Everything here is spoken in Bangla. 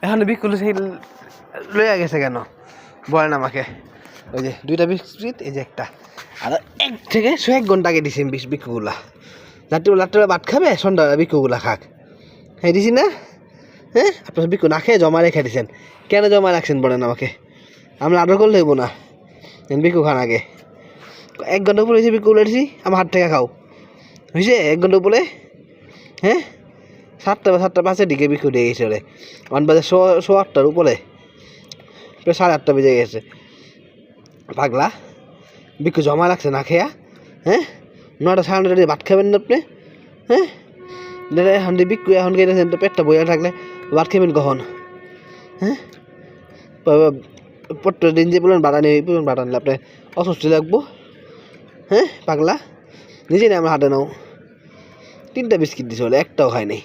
এখন বিকুল সেই লইয়া গেছে কেন বলেন আমাকে। ওই যে 2টা বিস্কিট, এই যে একটা, আর 1 থেকে 1 ঘন্টা আগে দিছি বিকুগুলা। রাত্রিবেলা ভাত খাবে, সন্ধ্যাবেলা বিকুগুলা খাক, হ্যাঁ দিছি না? হ্যাঁ, আপনার বিকু না খেয়ে জমা রেখে দিছেন, কেন জমা রাখছেন বলেন আমাকে? আমরা আদর করলে হইব না? বিকু খান আগে। 1 ঘন্টা উপরে হয়েছে বিকু উলেছি, আমার হাত থেকে খাও হয়েছে 1 ঘন্টা উপরে। হ্যাঁ, 7:05 দিকে বিকু দিয়ে গেছে ওরে, 1 বাজে 8:15 উপরে, প্রায় 8:30 বেজে গেছে। পাগলা বিকু জমা রাখছে না খেয়া। হ্যাঁ, 9টা 9:30 দিয়ে ভাত খাবেন না আপনি? হ্যাঁ, এখন বিকু এখন গেছেন তো, পেটটা বইয়া থাকলে ভাত খাবেন কখন? হ্যাঁ, প্রত্যেক দিন যে বলেন বাড়া নেই, বাড়া নিলে আপনি অস্বস্তি লাগবো। হ্যাঁ পাগলা, নিজে না আমার হাতে নাও। 3টা বিস্কিট দিছে বলে, একটাও খায় নাই।